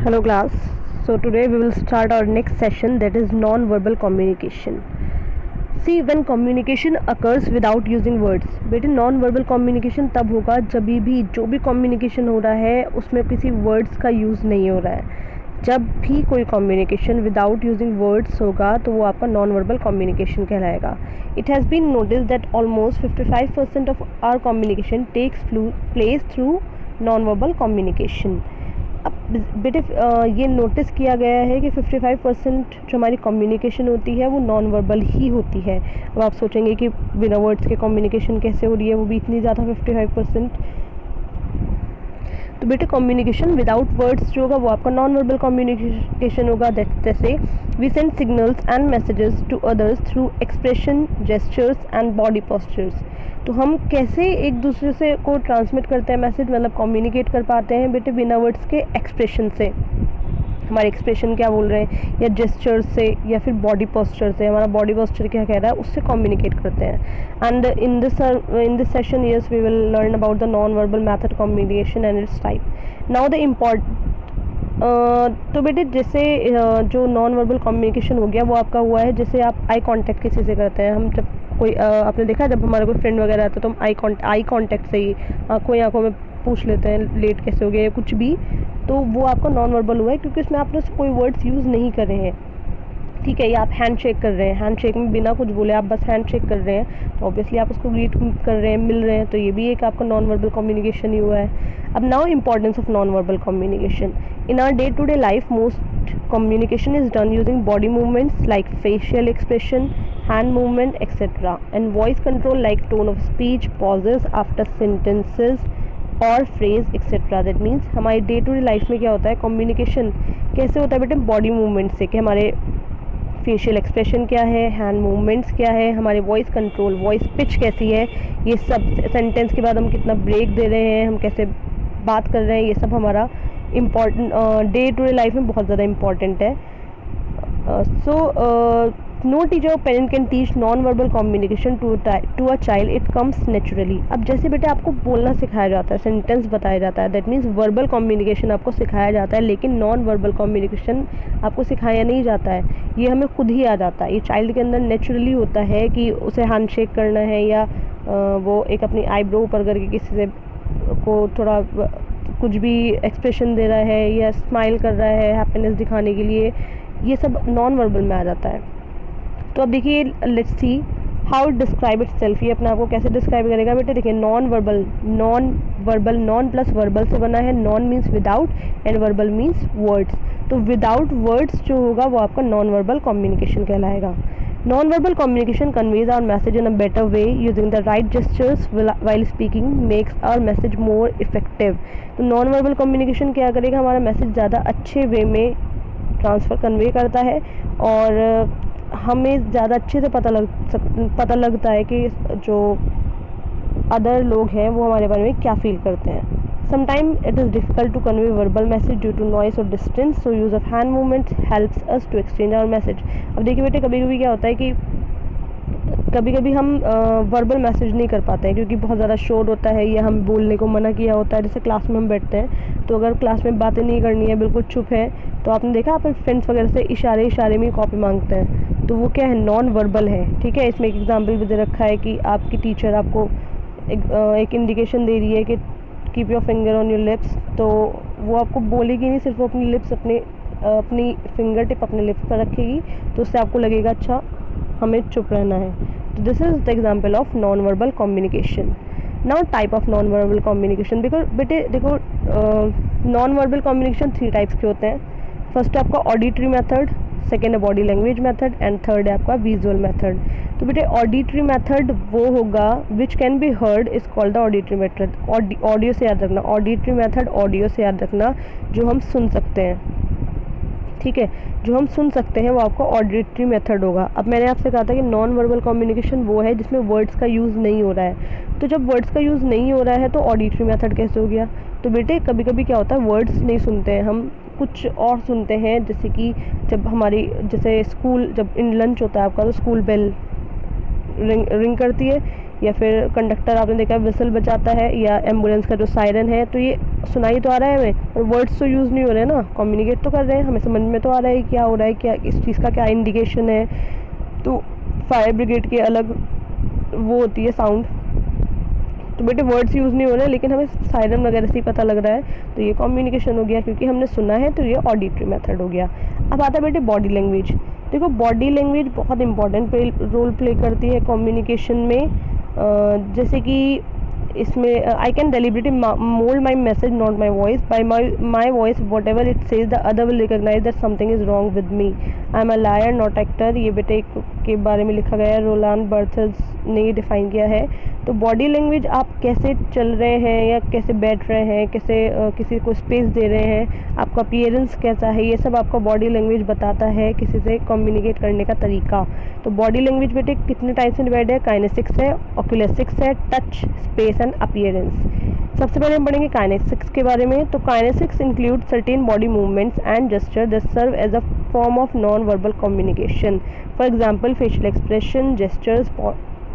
Hello class. So today we will start our next session, that is non-verbal communication. See, when communication occurs without using words, बेटे non-verbal communication तब होगा जब भी जो भी communication हो रहा है उसमें किसी words का use नहीं हो रहा है. जब भी कोई communication without using words होगा तो वो आपका non-verbal communication कहलाएगा. It has been noticed that almost 55% of our communication takes place through non-verbal communication. अब बेटे ये नोटिस किया गया है कि 55% जो हमारी कम्युनिकेशन होती है वो नॉन वर्बल ही होती है. अब आप सोचेंगे कि बिना वर्ड्स के कम्युनिकेशन कैसे हो रही है, वो भी इतनी ज़्यादा 55%. तो बेटे कम्युनिकेशन विदाउट वर्ड्स जो होगा वो आपका नॉन वर्बल कम्युनिकेशन होगा. जैसे we send signals and messages to others through expression, gestures and body postures. तो हम कैसे एक दूसरे से को ट्रांसमिट करते हैं मैसेज, मतलब कम्युनिकेट कर पाते हैं बेटे बिना वर्ड्स के एक्सप्रेशन से. हमारे एक्सप्रेशन क्या बोल रहे हैं, या जेस्चर से, या फिर बॉडी पोस्चर से, हमारा बॉडी पोस्चर क्या कह रहा है उससे कम्युनिकेट करते हैं. And in this session yes we will learn about the non verbal method communication and its type. Now the तो बेटे जैसे जो नॉन वर्बल कम्युनिकेशन हो गया वो आपका हुआ है जैसे आप आई कांटेक्ट किसी से करते हैं. हम जब कोई आपने देखा जब हमारा कोई फ्रेंड वगैरह आता है तो हम आई कांटेक्ट से ही आंखों में पूछ लेते हैं लेट कैसे हो गया या कुछ भी. तो वो आपका नॉन वर्बल हुआ है क्योंकि उसमें आपने कोई वर्ड्स यूज़ नहीं कर रहे हैं. ठीक है, या आप हैंड शेक कर रहे हैं, हैंड शेक में बिना कुछ बोले आप बस हैंड शेक कर रहे हैं तो ऑब्वियसली आप उसको ग्रीट कर रहे हैं, मिल रहे हैं, तो ये भी एक आपका नॉन वर्बल कम्युनिकेशन ही हुआ है. अब now importance of non verbal communication in our day to day life. Most communication is done using body movements like facial expression, hand movement, etc. and voice control like tone of speech, pauses after sentences और phrase etc. That means हमारी day to day life में क्या होता है, communication कैसे होता है बेटे बॉडी मूवमेंट से, कि हमारे फेशियल एक्सप्रेशन क्या है, हैंड मूवमेंट्स क्या है, हमारे वॉइस कंट्रोल, वॉइस पिच कैसी है, ये सब सेंटेंस के बाद हम कितना ब्रेक दे रहे हैं, हम कैसे बात कर रहे हैं, ये सब हमारा important day to day life में बहुत ज़्यादा इम्पॉर्टेंट है. No teacher or parent can teach non verbal communication to a child, it comes naturally. अब जैसे बेटे आपको बोलना सिखाया जाता है, सेंटेंस बताया जाता है, दैट मीन्स वर्बल कम्युनिकेशन आपको सिखाया जाता है, लेकिन नॉन वर्बल कम्युनिकेशन आपको सिखाया नहीं जाता है, ये हमें खुद ही आ जाता है. ये चाइल्ड के अंदर नेचुरली होता है कि उसे हैंड शेक करना है, या वो एक अपनी आईब्रो ऊपर करके किसी से को थोड़ा कुछ भी एक्सप्रेशन दे रहा है, या स्माइल कर रहा है हैप्पीनेस दिखाने के लिए, ये सब नॉन वर्बल में आ जाता है. तो अब देखिए let's see how it describe it self. ये अपने आप को कैसे डिस्क्राइब करेगा बेटे, देखिए non verbal non plus verbal से बना है. Non means without and verbal means words. तो विदाउट वर्ड्स जो होगा वो आपका नॉन वर्बल कम्युनिकेशन कहलाएगा. Non-verbal communication conveys our message in a better way. Using the right gestures while speaking makes our message more effective. तो non-verbal communication क्या करेगा, हमारा मैसेज ज़्यादा अच्छे वे में ट्रांसफ़र कन्वे करता है और हमें ज़्यादा अच्छे से पता लगता है कि जो अदर लोग हैं वो हमारे बारे में क्या फील करते हैं. Sometimes it is difficult to convey verbal message due to noise or distance, so use of hand movements helps us to exchange our message. अब देखिए बेटे कभी कभी क्या होता है कि कभी कभी हम वर्बल मैसेज नहीं कर पाते हैं क्योंकि बहुत ज़्यादा शोर होता है, या हम बोलने को मना किया होता है. जैसे क्लास में हम बैठते हैं तो अगर क्लास में बातें नहीं करनी है, बिल्कुल चुप है, तो आपने देखा आप फ्रेंड्स वगैरह से इशारे में कॉपी मांगते हैं, तो वो क्या है, नॉन वर्बल है. ठीक है, इसमें एक एग्जाम्पल भी दे रखा है कि आपकी टीचर आपको एक इंडिकेशन दे रही है कि keep your finger on your lips, तो वो आपको बोलेगी नहीं, सिर्फ वो अपनी लिप्स अपनी फिंगर टिप अपने लिप्स पर रखेगी, तो उससे आपको लगेगा अच्छा हमें चुप रहना है. तो this is the example of non verbal communication. Now type of non verbal communication. बेटे देखो नॉन वर्बल कम्युनिकेशन 3 टाइप्स के होते हैं. फर्स्ट है आपका ऑडिटरी मेथड, सेकेंड है body language method, and third है आपका विजुअल मेथड. तो बेटे ऑडिटरी मेथड वो होगा which can be heard is called the auditory method. Audio से याद रखना, ऑडिटरी मेथड ऑडियो से याद रखना, जो हम सुन सकते हैं. ठीक है, जो हम सुन सकते हैं वो आपका ऑडिटरी मेथड होगा. अब मैंने आपसे कहा था कि नॉन वर्बल कम्युनिकेशन वो है जिसमें वर्ड्स का यूज़ नहीं हो रहा है. तो जब वर्ड्स का यूज़ नहीं हो रहा है तो ऑडिटरी मेथड कैसे हो गया. तो बेटे कभी कभी क्या होता है, वर्ड्स नहीं सुनते हैं हम, कुछ और सुनते हैं. जैसे कि जब हमारी जैसे स्कूल जब इन लंच होता है आपका, तो स्कूल बेल रिंग करती है, या फिर कंडक्टर आपने देखा विसल बजाता है, या एम्बुलेंस का जो सायरन है, तो ये सुनाई तो आ रहा है हमें, और वर्ड्स तो यूज़ नहीं हो रहे ना, कम्युनिकेट तो कर रहे हैं, हमें समझ में तो आ रहा है क्या हो रहा है, क्या इस चीज़ का क्या इंडिकेशन है। तो फायर ब्रिगेड की अलग वो होती है साउंड, तो बेटे वर्ड्स यूज़ नहीं हो रहे लेकिन हमें सायरन वगैरह से ही पता लग रहा है, तो ये कम्युनिकेशन हो गया क्योंकि हमने सुना है, तो ये ऑडिटरी मेथड हो गया। अब आता है बेटे बॉडी लैंग्वेज। देखो बॉडी लैंग्वेज बहुत इंपॉर्टेंट रोल प्ले करती है कम्युनिकेशन में। जैसे कि इसमें I can deliberately mould my message not my voice, by my voice whatever it says the other will recognise that something is wrong with me, I am a liar not actor. ये बेटे के बारे में लिखा गया है, Roland बर्थेल्स ने ये डिफ़ाइन किया है। तो बॉडी लैंग्वेज आप कैसे चल रहे हैं या कैसे बैठ रहे हैं, कैसे किसी को स्पेस दे रहे हैं, आपका अपीयरेंस कैसा है, ये सब आपका बॉडी लैंग्वेज बताता है किसी से कम्युनिकेट करने का तरीका। तो बॉडी लैंग्वेज बेटे कितने टाइप्स में डिवाइड है, काइनेसिक्स है, ओक्यूलेसिक्स है, टच, स्पेस एंड अपीयरेंस। सबसे पहले हम पढ़ेंगे काइनेसिक्स के बारे में। तो kinesics include certain body movements and gesture that serve as a form of non verbal communication. For example facial expression, gestures,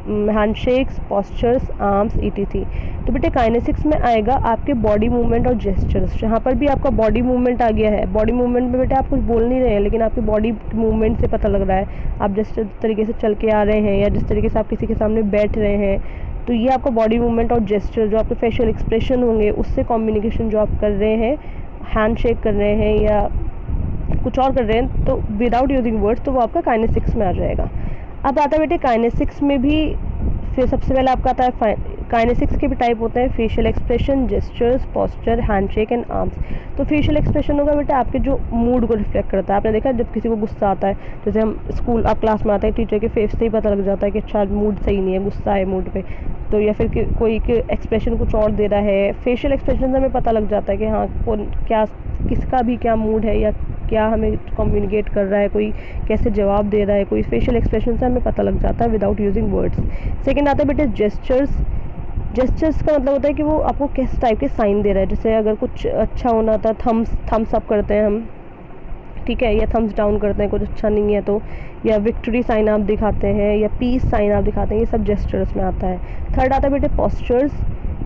handshakes, postures, arms, etc। तो बेटे काइनेसिक्स में आएगा आपके बॉडी मूवमेंट और जेस्चर्स। जहाँ पर भी आपका बॉडी मूवमेंट आ गया है, बॉडी मूवमेंट में बेटे आप कुछ बोल नहीं रहे हैं लेकिन आपके बॉडी मूवमेंट से पता लग रहा है, आप जिस तरीके से चल के आ रहे हैं या जिस तरीके से आप किसी के सामने बैठ रहे हैं, तो ये आपका बॉडी मूवमेंट और जेस्चर, जो आपके फेशियल एक्सप्रेशन होंगे उससे कम्युनिकेशन जो आप कर रहे हैं, हैंड शेक कर रहे हैं या कुछ और कर रहे हैं, तो विदाउट यूजिंग वर्ड्स, तो वो आपका काइनेसिक्स में आ जाएगा। अब आता है बेटे काइनेसिक्स में भी, फिर सबसे पहले आपका आता है काइनेसिक्स के भी टाइप होते हैं, facial expression, gestures, posture, handshake and arms. तो फेशियल एक्सप्रेशन होगा बेटा आपके जो मूड को रिफ्लेक्ट करता है। आपने देखा जब किसी को गुस्सा आता है, जैसे हम स्कूल आप क्लास में आते हैं, टीचर के फेस से ही पता लग जाता है कि अच्छा मूड सही नहीं है, गुस्सा है मूड पे, तो या फिर कोई एक्सप्रेशन कुछ और दे रहा है, फेशियल एक्सप्रेशन से हमें पता लग जाता है कि हाँ कौन क्या, किसका भी क्या मूड है या क्या हमें कम्युनिकेट कर रहा है, कोई कैसे जवाब दे रहा है, कोई फेशियल एक्सप्रेशन से हमें पता लग जाता है विदाउट यूजिंग वर्ड्स। सेकंड आता है बेटे जेस्चर्स। जेस्चर्स का मतलब होता है कि वो आपको किस टाइप के साइन दे रहा है। जैसे अगर कुछ अच्छा होना था, थम्स अप करते हैं हम, ठीक है, या थम्स डाउन करते हैं, कुछ अच्छा नहीं है तो, या विक्ट्री साइन आप दिखाते हैं या पीस साइन आप दिखाते हैं, ये सब जेस्चर्स में आता है। थर्ड आता है बेटे पोस्चर्स,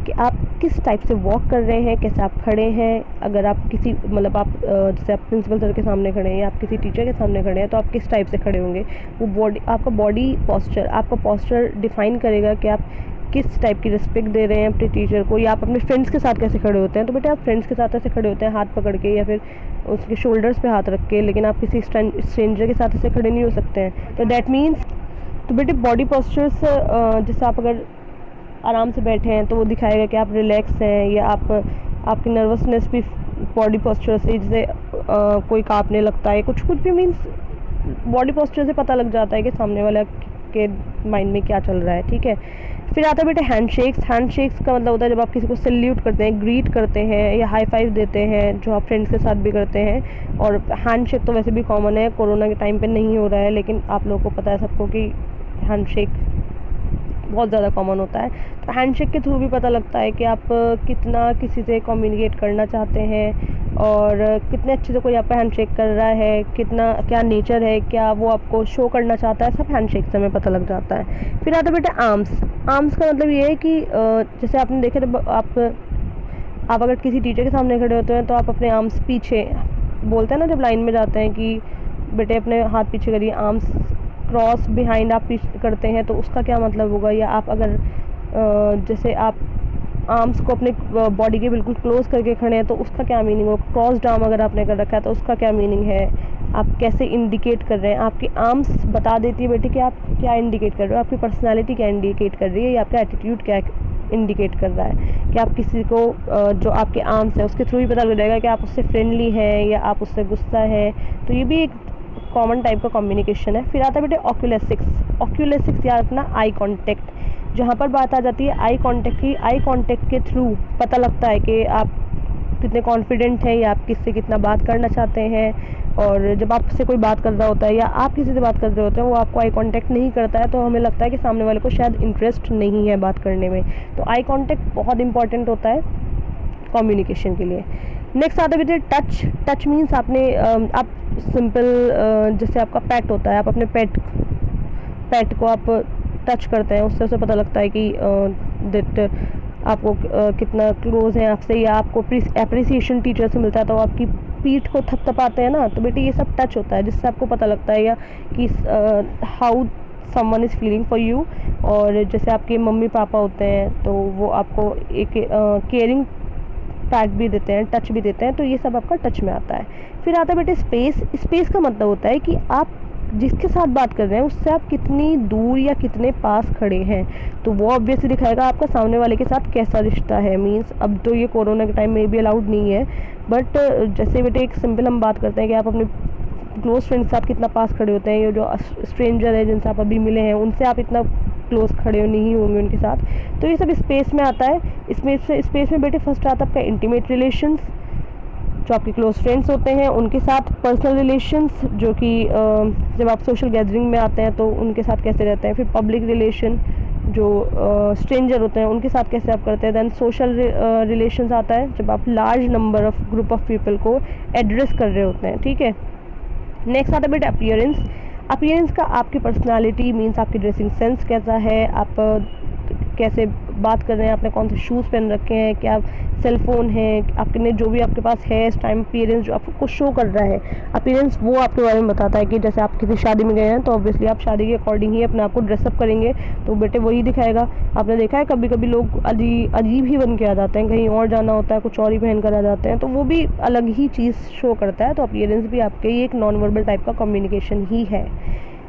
कि आप किस टाइप से वॉक कर रहे हैं, कैसे आप खड़े हैं। अगर आप किसी मतलब आप जैसे आप प्रिंसिपल सर के सामने खड़े हैं या आप किसी टीचर के सामने खड़े हैं, तो आप किस टाइप से खड़े होंगे, वो बॉडी, आपका बॉडी पोस्चर, आपका पोस्चर डिफाइन करेगा कि आप किस टाइप की रिस्पेक्ट दे रहे हैं अपने टीचर को, या आप अपने फ्रेंड्स के साथ कैसे खड़े होते हैं। तो बेटा आप फ्रेंड्स के साथ ऐसे खड़े होते हैं हाथ पकड़ के या फिर उसके शोल्डर्स पे हाथ रख के, लेकिन आप किसी स्ट्रेंजर के साथ ऐसे खड़े नहीं हो सकते हैं। तो डैट मीन्स, तो बेटे बॉडी पोस्चर्स, जैसे आप अगर आराम से बैठे हैं तो वो दिखाएगा कि आप रिलैक्स हैं, या आपकी नर्वसनेस भी बॉडी पोस्चर से, जैसे कोई कांपने लगता है, कुछ भी मीन्स बॉडी पोस्चर से पता लग जाता है कि सामने वाला के माइंड में क्या चल रहा है, ठीक है। फिर आता है बेटे हैंडशेक्स। हैंडशेक्स का मतलब होता है जब आप किसी को सैल्यूट करते हैं, ग्रीट करते हैं या हाई फाइव देते हैं, जो आप फ्रेंड्स के साथ भी करते हैं। और हैंडशेक तो वैसे भी कॉमन है, कोरोना के टाइम पे नहीं हो रहा है, लेकिन आप लोगों को पता है सबको कि हैंडशेक बहुत ज़्यादा कॉमन होता है। तो हैंडशेक के थ्रू भी पता लगता है कि आप कितना किसी से कम्युनिकेट करना चाहते हैं और कितने अच्छे से कोई आपका हैंडशेक कर रहा है, कितना क्या नेचर है, क्या वो आपको शो करना चाहता है, सब हैंडशेक से हमें पता लग जाता है। फिर आता है बेटा आर्म्स। आर्म्स का मतलब ये है कि जैसे आपने देखा जब आप अगर किसी टीचर के सामने खड़े होते हैं तो आप अपने आर्म्स पीछे, बोलते हैं ना जब लाइन में जाते हैं कि बेटे अपने हाथ पीछे करिए, आर्म्स क्रॉस बिहाइंड आप करते हैं, तो उसका क्या मतलब होगा। या आप अगर जैसे आप आर्म्स को अपने बॉडी के बिल्कुल क्लोज करके खड़े हैं तो उसका क्या मीनिंग हो। क्रॉस्ड आर्म अगर आपने कर रखा है तो उसका क्या मीनिंग है, आप कैसे इंडिकेट कर रहे हैं। आपकी आर्म्स बता देती है बेटे कि आप क्या इंडिकेट कर रहे हो, आपकी पर्सनैलिटी क्या इंडिकेट कर रही है, या आपका एटीट्यूड क्या इंडिकेट कर रहा है। कि आप किसी को जो आपके आर्म्स है उसके थ्रू ही पता लग जाएगा कि आप उससे फ्रेंडली हैं या आप उससे गुस्सा हैं। तो ये भी एक कॉमन टाइप का कम्युनिकेशन है। फिर आता है बेटे ऑक्यूलेसिक्स। ऑक्यूलेसिक्स याद रखना, आई कॉन्टेक्ट। जहाँ पर बात आ जाती है आई कॉन्टेक्ट की, आई कॉन्टेक्ट के थ्रू पता लगता है कि आप कितने कॉन्फिडेंट हैं या आप किससे कितना बात करना चाहते हैं। और जब आपसे कोई बात कर रहा होता है या आप किसी से बात कर रहे होते हैं, वो आपको आई कांटेक्ट नहीं करता है, तो हमें लगता है कि सामने वाले को शायद इंटरेस्ट नहीं है बात करने में। तो आई कांटेक्ट बहुत इंपॉर्टेंट होता है कम्युनिकेशन के लिए। नेक्स्ट आता है बेटे टच। टच मीन्स आपने आप सिंपल जैसे आपका पेट होता है, आप अपने पेट को आप टच करते हैं उससे उसे पता लगता है कि दैट आपको कितना क्लोज है आपसे, या आपको एप्रिसिएशन टीचर से मिलता है तो आपकी पीठ को थपथपाते हैं ना, तो बेटे ये सब टच होता है जिससे आपको पता लगता है या कि how someone is feeling for you. और जैसे आपके मम्मी पापा होते हैं तो वो आपको एक केयरिंग पैट भी देते हैं, टच भी देते हैं, तो ये सब आपका टच में आता है। फिर आता है बेटे स्पेस। स्पेस का मतलब होता है कि आप जिसके साथ बात कर रहे हैं उससे आप कितनी दूर या कितने पास खड़े हैं, तो वो ऑब्वियसली दिखाएगा आपका सामने वाले के साथ कैसा रिश्ता है। मीन्स अब तो ये कोरोना के टाइम में भी अलाउड नहीं है, बट जैसे बेटे एक सिंपल हम बात करते हैं कि आप अपने क्लोज फ्रेंड के साथ कितना पास खड़े होते हैं, ये जो स्ट्रेंजर है जिनसे आप अभी मिले हैं उनसे आप इतना क्लोज खड़े नहीं होंगे उनके साथ, तो ये सब स्पेस में आता है। स्पेस में बेटे फर्स्ट आता है आपका इंटीमेट रिलेशंस, जो आपके क्लोज फ्रेंड्स होते हैं उनके साथ। पर्सनल रिलेशंस, जो कि जब आप सोशल गैदरिंग में आते हैं तो उनके साथ कैसे रहते हैं। फिर पब्लिक रिलेशन, जो स्ट्रेंजर होते हैं उनके साथ कैसे आप करते हैं। देन सोशल रिलेशंस आता है जब आप large number of group of people को एड्रेस कर रहे होते हैं, ठीक है। नेक्स्ट आता है बेटा अपीयरेंस। अपीयरेंस का आपकी पर्सनालिटी मीन्स आपकी ड्रेसिंग सेंस कैसा है, आप कैसे बात कर रहे हैं, आपने कौन से शूज़ पहन रखे हैं, क्या सेल फोन है, आपने जो भी आपके पास है इस टाइम अपीयरेंस जो आपको शो कर रहा है। अपीयरेंस वो आपके बारे में बताता है कि जैसे आप किसी शादी में गए हैं तो ऑब्वियसली आप शादी के अकॉर्डिंग ही अपने आप को ड्रेसअप करेंगे, तो बेटे वही दिखाएगा। आपने देखा है कभी कभी लोग अजीब ही बन के आ जाते हैं, कहीं और जाना होता है कुछ और ही पहन कर आ जाते हैं, तो वो भी अलग ही चीज़ शो करता है। तो अपीयरेंस भी आपके ही एक नॉन वर्बल टाइप का कम्युनिकेशन ही है।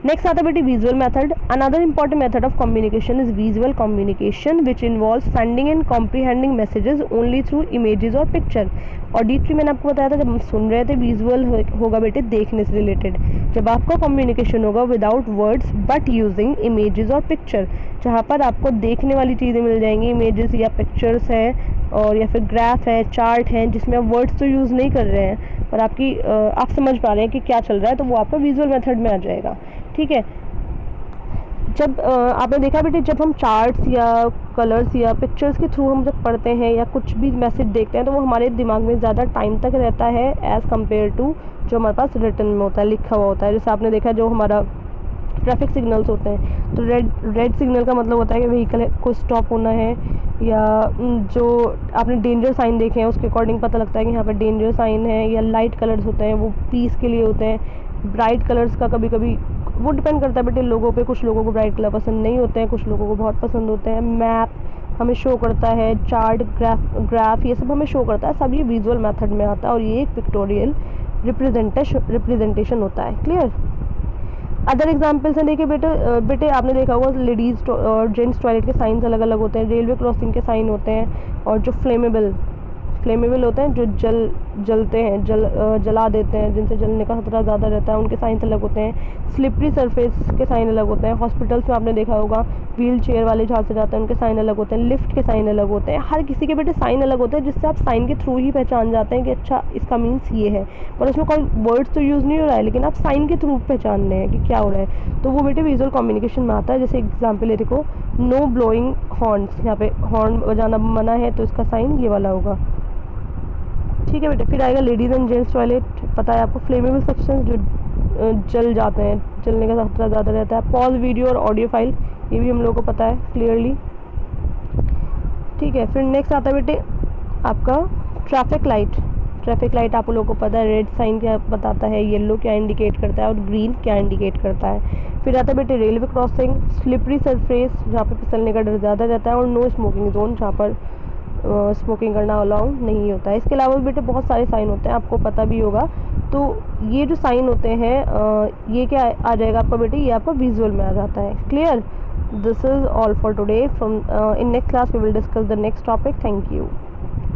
नेक्स्ट आता है बेटी visual method. Another important method of communication is visual communication which involve sending end comprehending messages only through images और पिक्चर। ऑडिटरी मैंने आपको बताया था जब हम सुन रहे थे, विजुअल होगा बेटे देखने से रिलेटेड। जब आपका कम्युनिकेशन होगा without words but using images और पिक्चर, जहाँ पर आपको देखने वाली चीज़ें मिल जाएंगी, इमेजेस या पिक्चर्स हैं और या फिर ग्राफ है, चार्ट हैं, जिसमें आप वर्ड्स तो यूज़ नहीं कर रहे हैं और आप समझ पा रहे हैं कि क्या चल रहा है, तो वो आपका विजुअल मेथड में आ जाएगा, ठीक है। जब आपने देखा बेटे जब हम चार्ट्स या कलर्स या पिक्चर्स के थ्रू हम जब पढ़ते हैं या कुछ भी मैसेज देखते हैं तो वो हमारे दिमाग में ज़्यादा टाइम तक रहता है एज़ कम्पेयर टू जो हमारे पास रिटन में होता है, लिखा हुआ होता है। जैसे आपने देखा जो हमारा ट्रैफिक सिग्नल्स होते हैं, तो रेड सिग्नल का मतलब होता है कि व्हीकल को स्टॉप होना है, या जो आपने डेंजर साइन देखे हैं उसके अकॉर्डिंग पता लगता है कि यहाँ पर डेंजर साइन है। या लाइट कलर्स होते हैं वो पीस के लिए होते हैं। ब्राइट कलर्स का कभी कभी वो डिपेंड करता है बेटे लोगों पे, कुछ लोगों को ब्राइट कलर पसंद नहीं होते हैं, कुछ लोगों को बहुत पसंद होते हैं। मैप हमें शो करता है, चार्ट, ग्राफ ये सब हमें शो करता है, सब ये विजुअल मेथड में आता है और ये एक पिक्टोरियल रिप्रेजेंटेशन होता है। क्लियर। अदर एग्जाम्पल्स हैं देखिए बेटे आपने देखा होगा लेडीज़ और जेंट्स टॉयलेट के साइंस अलग अलग होते हैं, रेलवे क्रॉसिंग के साइन होते हैं, और जो फ्लेमेबल होते हैं जो जलते हैं, जला देते हैं, जिनसे जलने का खतरा ज़्यादा रहता है, उनके साइंस अलग होते हैं। स्लिपरी सरफेस के साइन अलग होते हैं। हॉस्पिटल्स में आपने देखा होगा व्हील चेयर वाले जहाँ से जाते हैं उनके साइन अलग होते हैं। लिफ्ट के साइन अलग होते हैं। हर किसी के बेटे साइन अलग होते हैं जिससे आप साइन के थ्रू ही पहचान जाते हैं कि अच्छा इसका मीन्स ये है, पर उसमें कोई वर्ड्स तो यूज़ नहीं हो रहा है, लेकिन आप साइन के थ्रू पहचान रहे हैं कि क्या हो रहा है, तो वो बेटे विजुअल कम्युनिकेशन में आता है। जैसे एग्जाम्पल है देखो, नो ब्लोइंग हॉर्न्स, यहाँ पे हॉर्न बजाना मना है तो इसका साइन ये वाला होगा, ठीक है बेटे। फिर आएगा लेडीज़ एंड जेंट्स टॉयलेट, पता है आपको फ्लेमेबल सब्सटेंस जो जल जाते हैं, जलने का खतरा ज़्यादा रहता है। पॉज वीडियो और ऑडियो फाइल ये भी हम लोगों को पता है क्लियरली, ठीक है। फिर नेक्स्ट आता है बेटे आपका ट्रैफिक लाइट आप लोगों को पता है रेड साइन क्या बताता है, येलो क्या इंडिकेट करता है और ग्रीन क्या इंडिकेट करता है। फिर आता है बेटे रेलवे क्रॉसिंग, स्लिपरी सरफेस जहाँ पर फिसलने का डर ज़्यादा रहता है, और नो स्मोकिंग जोन जहाँ पर स्मोकिंग करना अलाउड नहीं होता है। इसके अलावा बेटे बहुत सारे साइन होते हैं, आपको पता भी होगा। तो ये जो साइन होते हैं ये क्या आ जाएगा आपका बेटे, ये आपका विजुअल में आ जाता है। Clear. This is all for today. From in next class we will discuss the next topic. Thank you.